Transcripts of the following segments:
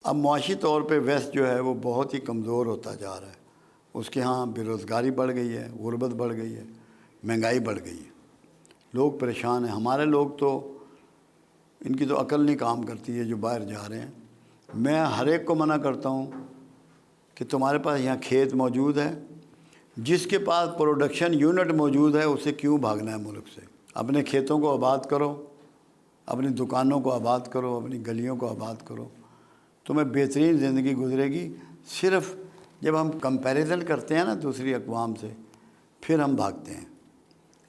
اب معاشی طور پہ ویسٹ جو ہے وہ بہت ہی کمزور ہوتا جا رہا ہے. اس کے ہاں بے روزگاری بڑھ گئی ہے، غربت بڑھ گئی ہے، مہنگائی بڑھ گئی ہے، لوگ پریشان ہیں. ہمارے لوگ تو ان کی تو عقل نہیں کام کرتی ہے جو باہر جا رہے ہیں. میں ہر ایک کو منع کرتا ہوں کہ تمہارے پاس یہاں کھیت موجود ہے، جس کے پاس پروڈکشن یونٹ موجود ہے اسے کیوں بھاگنا ہے ملک سے. اپنے کھیتوں کو آباد کرو، اپنی دکانوں کو آباد کرو، اپنی گلیوں کو آباد کرو، تمہیں بہترین زندگی گزرے گی. صرف جب ہم کمپیریزن کرتے ہیں نا دوسری اقوام سے، پھر ہم بھاگتے ہیں.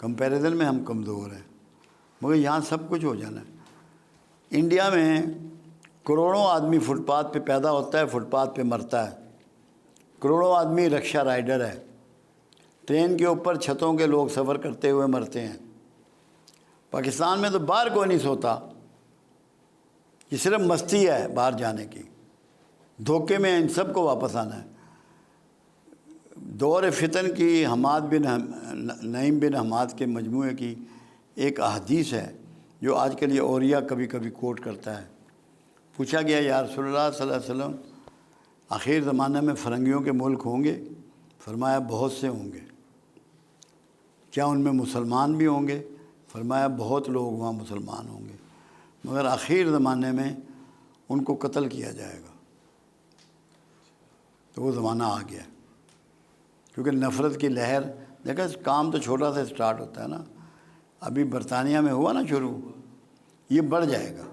کمپیریزن میں ہم کمزور ہیں، مگر یہاں سب کچھ ہو جانا ہے. انڈیا میں کروڑوں آدمی فٹ پاتھ پہ پیدا ہوتا ہے، فٹ پاتھ پہ مرتا ہے. کروڑوں آدمی رکشہ رائڈر ہے، ٹرین کے اوپر چھتوں کے لوگ سفر کرتے ہوئے مرتے ہیں. پاکستان میں تو باہر کوئی نہیں سوتا، یہ صرف مستی ہے باہر جانے کی. دھوکے میں ان سب کو واپس آنا ہے. دور فتن کی حماد بن نعیم بن حماد کے مجموعے کی ایک احادیث ہے جو آج کل یہ اوریا کبھی کبھی کوٹ کرتا ہے. پوچھا گیا یا رسول اللہ صلی اللہ علیہ وسلم آخر زمانہ میں فرنگیوں کے ملک ہوں گے؟ فرمایا بہت سے ہوں گے. کیا ان میں مسلمان بھی ہوں گے؟ فرمایا بہت لوگ وہاں مسلمان ہوں گے، مگر آخر زمانے میں ان کو قتل کیا جائے گا. تو وہ زمانہ آ گیا، کیونکہ نفرت کی لہر. دیکھا کام تو چھوٹا سا سٹارٹ ہوتا ہے نا. ابھی برطانیہ میں ہوا نا شروع، یہ بڑھ جائے گا.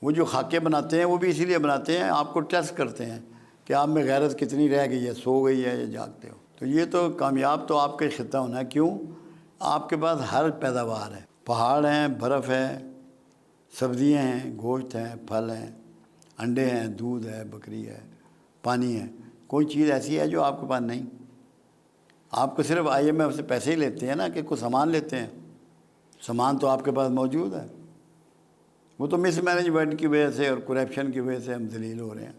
وہ جو خاکے بناتے ہیں وہ بھی اسی لیے بناتے ہیں، آپ کو ٹیسٹ کرتے ہیں کہ آپ میں غیرت کتنی رہ گئی ہے، سو گئی ہے یا جاگتے ہو. تو یہ تو کامیاب تو آپ کا خطہ ہونا ہے. کیوں؟ آپ کے پاس ہر پیداوار ہے، پہاڑ ہیں، برف ہے، سبزیاں ہیں، گوشت ہیں، پھل ہیں، انڈے ہیں، دودھ ہے، بکری ہے، پانی ہے. کوئی چیز ایسی ہے جو آپ کے پاس نہیں. آپ کو صرف IMF سے پیسے ہی لیتے ہیں نا کہ کچھ سامان لیتے ہیں. سامان تو آپ کے پاس موجود ہے. وہ تو مس مینجمنٹ کی وجہ سے اور کرپشن کی وجہ سے ہم ذلیل ہو رہے ہیں،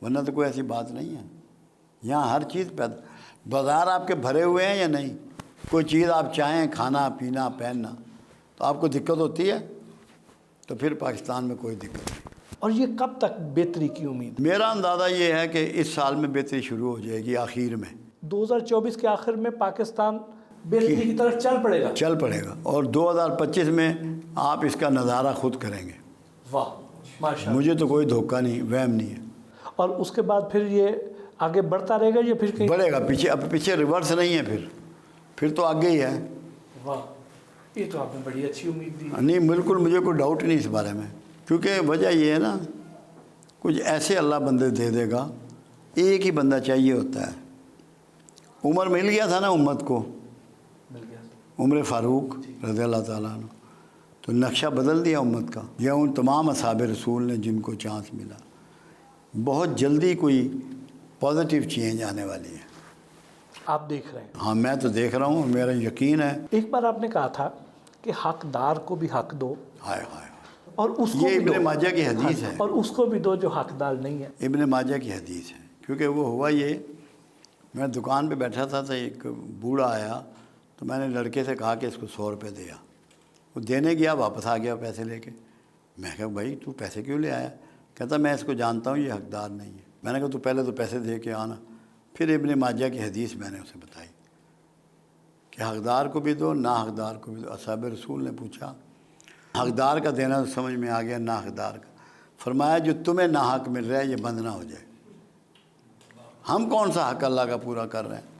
ورنہ تو کوئی ایسی بات نہیں ہے. یہاں ہر چیز پیدا. بازار آپ کے بھرے ہوئے ہیں یا نہیں؟ کوئی چیز آپ چاہیں، کھانا پینا پہننا، تو آپ کو دقت ہوتی ہے. تو پھر پاکستان میں کوئی دقت نہیں. اور یہ کب تک بہتری کی امید؟ میرا اندازہ یہ ہے کہ اس سال میں بہتری شروع ہو جائے گی. آخر میں 2024 کے آخر میں پاکستان بہتری کی طرف چل پڑے گا اور 2025 میں آپ اس کا نظارہ خود کریں گے. واہ ماشاء اللہ. مجھے تو کوئی دھوکہ نہیں، وہم نہیں ہے. اور اس کے بعد پھر یہ آگے بڑھتا رہے گا یا پھر کہیں بڑھے گا؟ پیچھے اب پیچھے ریورس نہیں ہے. پھر تو آگے ہی ہے. واہ، یہ تو آپ نے بڑی اچھی امید دی. نہیں بالکل، مجھے کوئی ڈاؤٹ نہیں اس بارے میں. کیونکہ وجہ یہ ہے نا، کچھ ایسے اللہ بندے دے دے گا. ایک ہی بندہ چاہیے ہوتا ہے. عمر مل گیا تھا نا امت کو، مل گیا. عمر فاروق رضی اللہ تعالیٰ عنہ، تو نقشہ بدل دیا امت کا. یا ان تمام اصحاب رسول نے جن کو چانس ملا. بہت جلدی کوئی پازیٹیو چینج آنے والی ہے. آپ دیکھ رہے ہیں؟ ہاں میں تو دیکھ رہا ہوں، میرا یقین ہے. ایک بار آپ نے کہا تھا کہ حقدار کو بھی حق دو، ہائے ہائے، اور اس کو یہ بھی ابن ماجہ کی حدیث ہے. اور اس کو بھی دو جو حقدار نہیں ہے. ابن ماجہ کی حدیث ہے. کیونکہ وہ ہوا یہ، میں دکان پہ بیٹھا تھا تو ایک بوڑھا آیا، تو میں نے لڑکے سے کہا کہ اس کو 100 روپے دیا. وہ دینے گیا، واپس آ گیا پیسے لے کے. میں کہا بھائی تو پیسے کیوں لے آیا؟ کہتا میں اس کو جانتا ہوں، یہ حقدار نہیں ہے. میں نے کہا تو پہلے تو پیسے دے کے آنا. پھر ابن ماجہ کی حدیث میں نے اسے بتائی کہ حقدار کو بھی دو، نا حقدار کو بھی دو. اصحاب رسول نے پوچھا، حقدار کا دینا تو سمجھ میں آ گیا، نا حقدار کا. فرمایا جو تمہیں نا حق مل رہا ہے یہ بند نہ ہو جائے. ہم کون سا حق اللہ کا پورا کر رہے ہیں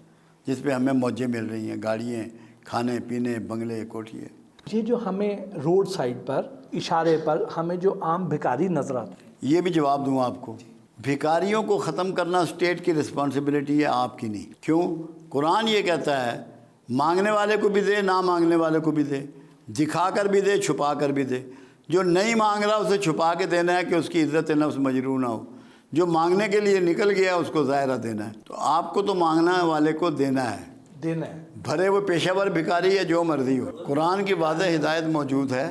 جس پہ ہمیں موجیں مل رہی ہیں، گاڑیاں، کھانے پینے، بنگلے، کوٹھیے. یہ جو ہمیں روڈ سائڈ پر اشارے پر ہمیں جو عام بھکاری نظر آتے ہیں، یہ بھی جواب دوں آپ کو. بھکاریوں کو ختم کرنا اسٹیٹ کی رسپانسبلٹی ہے، آپ کی نہیں. کیوں؟ قرآن یہ کہتا ہے مانگنے والے کو بھی دے، نہ مانگنے والے کو بھی دے، دکھا کر بھی دے، چھپا کر بھی دے. جو نہیں مانگ رہا اسے چھپا کے دینا ہے کہ اس کی عزت نفس مجروح نہ ہو. جو مانگنے کے لیے نکل گیا اس کو ظاہرہ دینا ہے. تو آپ کو تو مانگنا والے کو دینا ہے. بھرے وہ پیشہ ور بھکاری ہے جو مرضی ہو. قرآن کی واضح ہدایت موجود ہے،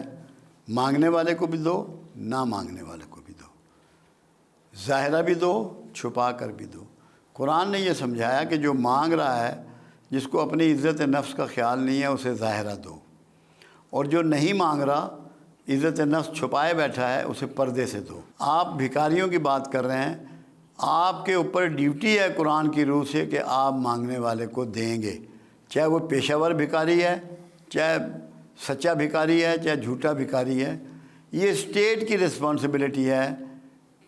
مانگنے والے کو بھی دو، نہ مانگنے والے کو بھی دو، ظاہرہ بھی دو، چھپا کر بھی دو. قرآن نے یہ سمجھایا کہ جو مانگ رہا ہے، جس کو اپنی عزت نفس کا خیال نہیں ہے، اسے ظاہرہ دو. اور جو نہیں مانگ رہا عزت نفس چھپائے بیٹھا ہے اسے پردے سے دو۔ آپ بھکاریوں کی بات کر رہے ہیں، آپ کے اوپر ڈیوٹی ہے قرآن کی روح سے کہ آپ مانگنے والے کو دیں گے، چاہے وہ پیشہ ور بھکاری ہے، چاہے سچا بھکاری ہے، چاہے جھوٹا بھکاری ہے۔ یہ اسٹیٹ کی رسپانسبلٹی ہے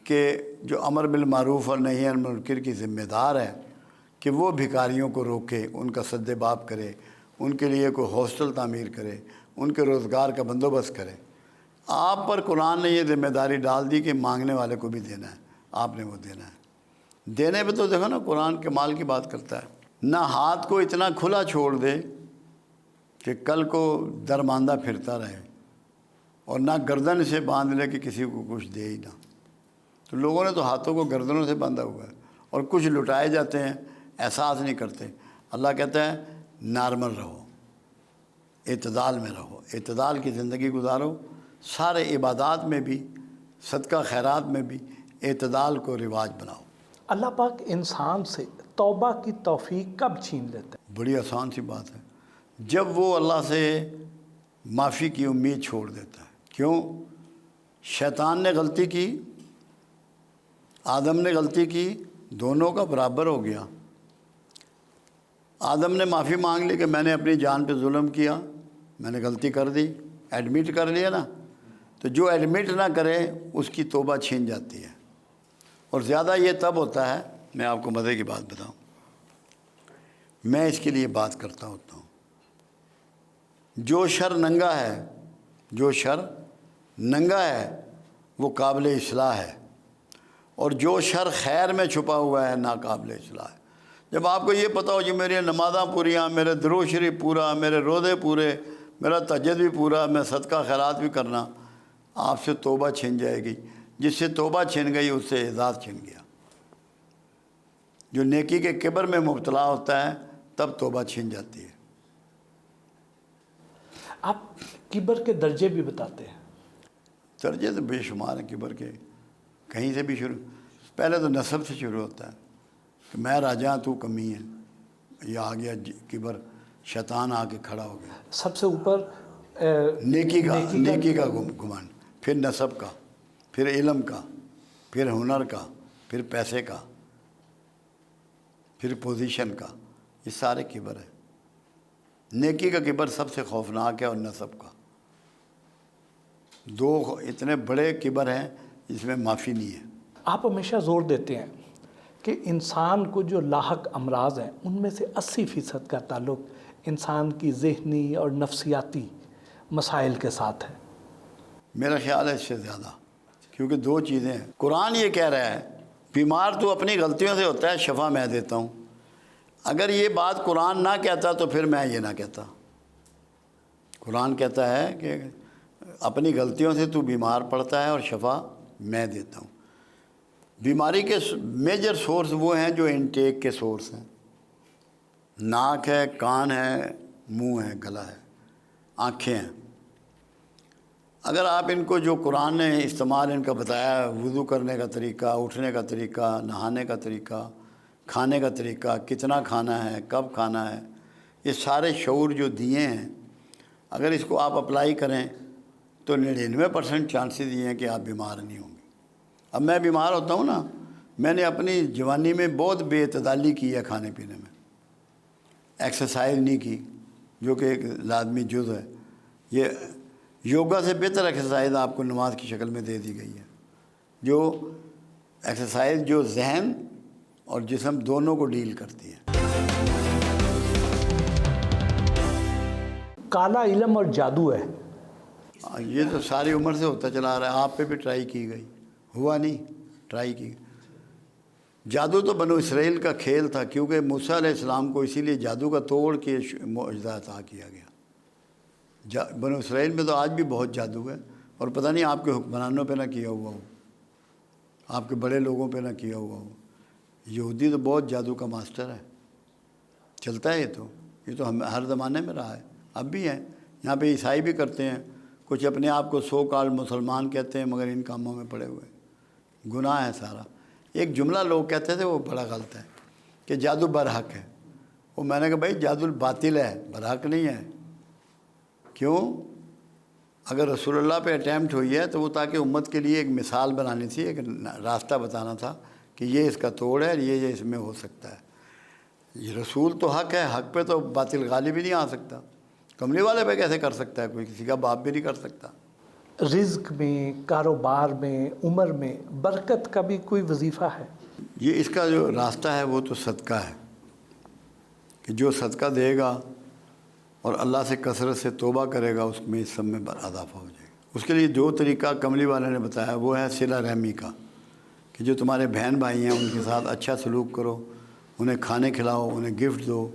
کہ جو امر بالمعروف اور نہی عن المنکر کی ذمہ دار ہے کہ وہ بھکاریوں کو روکے، ان کا سد باب کرے، ان کے لیے کوئی ہاسٹل تعمیر کرے، ان کے روزگار کا بندوبست کرے۔ آپ پر قرآن نے یہ ذمہ داری ڈال دی کہ مانگنے والے کو بھی دینا ہے، آپ نے وہ دینا ہے۔ دینے پہ تو دیکھو نا قرآن کمال کی بات کرتا ہے، نہ ہاتھ کو اتنا کھلا چھوڑ دے کہ کل کو درماندہ پھرتا رہے، اور نہ گردن سے باندھ لے کہ کسی کو کچھ دے ہی نہ۔ تو لوگوں نے تو ہاتھوں کو گردنوں سے باندھا ہوا ہے، اور کچھ لٹائے جاتے ہیں، احساس نہیں کرتے۔ اللہ کہتا ہے نارمل رہو، اعتدال میں رہو، اعتدال کی زندگی گزارو، سارے عبادات میں بھی، صدقہ خیرات میں بھی اعتدال کو رواج بناؤ۔ اللہ پاک انسان سے توبہ کی توفیق کب چھین لیتے ہیں؟ بڑی آسان سی بات ہے، جب وہ اللہ سے معافی کی امید چھوڑ دیتا ہے۔ کیوں؟ شیطان نے غلطی کی، آدم نے غلطی کی، دونوں کا برابر ہو گیا۔ آدم نے معافی مانگ لی کہ میں نے اپنی جان پہ ظلم کیا، میں نے غلطی کر دی، ایڈمٹ کر لیا نا۔ تو جو ایڈمٹ نہ کرے اس کی توبہ چھین جاتی ہے، اور زیادہ یہ تب ہوتا ہے۔ میں آپ کو مزے کی بات بتاؤں، میں اس کے لیے بات کرتا ہوتا ہوں، جو شر ننگا ہے، جو شر ننگا ہے وہ قابل اصلاح ہے، اور جو شر خیر میں چھپا ہوا ہے ناقابل اصلاح ہے۔ جب آپ کو یہ پتہ ہو کہ میری نمازاں پوریاں، میرے درود شریف پورا، میرے روزے پورے، میرا تہجد بھی پورا، میں صدقہ خیرات بھی کرنا، آپ سے توبہ چھن جائے گی۔ جس سے توبہ چھن گئی اس سے اعزاز چھن گیا۔ جو نیکی کے کبر میں مبتلا ہوتا ہے تب توبہ چھن جاتی ہے۔ آپ کبر کے درجے بھی بتاتے ہیں۔ درجے تو بے شمار ہیں کبر کے، کہیں سے بھی شروع، پہلے تو نسب سے شروع ہوتا ہے کہ میں راجا تو کمی ہے، یہ آ گیا کبر، شیطان آ کے کھڑا ہو گیا۔ سب سے اوپر نیکی کا گمان، پھر نسب کا، پھر علم کا، پھر ہنر کا، پھر پیسے کا، پھر پوزیشن کا، یہ سارے کبر ہیں۔ نیکی کا کبر سب سے خوفناک ہے، اور نسب کا۔ دو اتنے بڑے کبر ہیں جس میں معافی نہیں ہے۔ آپ ہمیشہ زور دیتے ہیں کہ انسان کو جو لاحق امراض ہیں ان میں سے 80% کا تعلق انسان کی ذہنی اور نفسیاتی مسائل کے ساتھ ہے۔ میرا خیال ہے اس سے زیادہ، کیونکہ دو چیزیں ہیں۔ قرآن یہ کہہ رہا ہے بیمار تو اپنی غلطیوں سے ہوتا ہے، شفا میں دیتا ہوں۔ اگر یہ بات قرآن نہ کہتا تو پھر میں یہ نہ کہتا۔ قرآن کہتا ہے کہ اپنی غلطیوں سے تو بیمار پڑتا ہے اور شفا میں دیتا ہوں۔ بیماری کے میجر سورس وہ ہیں جو انٹیک کے سورس ہیں، ناک ہے، کان ہے، منہ ہے، گلا ہے، آنکھیں ہیں۔ اگر آپ ان کو جو قرآن نے استعمال ان کا بتایا، وضو کرنے کا طریقہ، اٹھنے کا طریقہ، نہانے کا طریقہ، کھانے کا طریقہ، کتنا کھانا ہے، کب کھانا ہے، یہ سارے شعور جو دیے ہیں، اگر اس کو آپ اپلائی کریں تو 99% چانسز یہ ہیں کہ آپ بیمار نہیں ہوں گے۔ اب میں بیمار ہوتا ہوں نا، میں نے اپنی جوانی میں بہت بے اعتدالی کی ہے کھانے پینے میں، ایکسرسائز نہیں کی جو کہ ایک لازمی جز ہے۔ یہ یوگا سے بہتر ایکسرسائز آپ کو نماز کی شکل میں دے دی گئی ہے، جو ایکسرسائز جو ذہن اور جسم دونوں کو ڈیل کرتی ہے۔ کالا علم اور جادو ہے، یہ تو ساری عمر سے ہوتا چلا آ رہا ہے، آپ پہ بھی ٹرائی کی گئی، ہوا نہیں، ٹرائی کی۔ جادو تو بنو اسرائیل کا کھیل تھا، کیونکہ موسیٰ علیہ السلام کو اسی لیے جادو کا توڑ کے معجزہ عطا کیا گیا۔ بنو اسرائیل میں تو آج بھی بہت جادو ہے، اور پتہ نہیں آپ کے حکمرانوں پہ نہ کیا ہوا ہو، آپ کے بڑے لوگوں پہ نہ کیا ہوا ہو۔ یہودی تو بہت جادو کا ماسٹر ہے، چلتا ہے یہ تو ہم ہر زمانے میں رہا ہے، اب بھی ہے۔ یہاں پہ عیسائی بھی کرتے ہیں، کچھ اپنے آپ کو سو کال مسلمان کہتے ہیں مگر ان کاموں میں پڑے ہوئے، گناہ ہے سارا۔ ایک جملہ لوگ کہتے تھے وہ بڑا غلط ہے کہ جادو برحق ہے، وہ میں نے کہا بھائی جادو باطل ہے، برحق نہیں ہے۔ کیوں؟ اگر رسول اللہ پہ اٹیمپٹ ہوئی ہے تو وہ تاکہ امت کے لیے ایک مثال بنانی تھی، ایک راستہ بتانا تھا کہ یہ اس کا توڑ ہے، یہ اس میں ہو سکتا ہے۔ یہ رسول تو حق ہے، حق پہ تو باطل غالب ہی نہیں آ سکتا۔ کملی والے پہ کیسے کر سکتا ہے کوئی؟ کسی کا باپ بھی نہیں کر سکتا۔ رزق میں، کاروبار میں، عمر میں برکت کا بھی کوئی وظیفہ ہے؟ یہ اس کا جو راستہ ہے وہ تو صدقہ ہے، کہ جو صدقہ دے گا اور اللہ سے کثرت سے توبہ کرے گا اس میں اس سب میں اضافہ ہو جائے گا۔ اس کے لیے جو طریقہ کملی والے نے بتایا وہ ہے صلہ رحمی کا، کہ جو تمہارے بہن بھائی ہیں ان کے ساتھ اچھا سلوک کرو، انہیں کھانے کھلاؤ، انہیں گفٹ دو،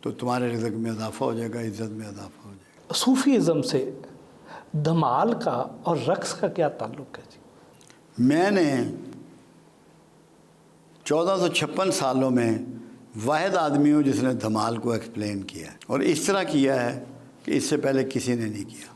تو تمہارے رزق میں اضافہ ہو جائے گا، عزت میں اضافہ ہو جائے گا۔ صوفی ازم سے دھمال کا اور رقص کا کیا تعلق ہے جی؟ میں نے 1456 سالوں میں واحد آدمی ہوں جس نے دھمال کو ایکسپلین کیا ہے، اور اس طرح کیا ہے کہ اس سے پہلے کسی نے نہیں کیا۔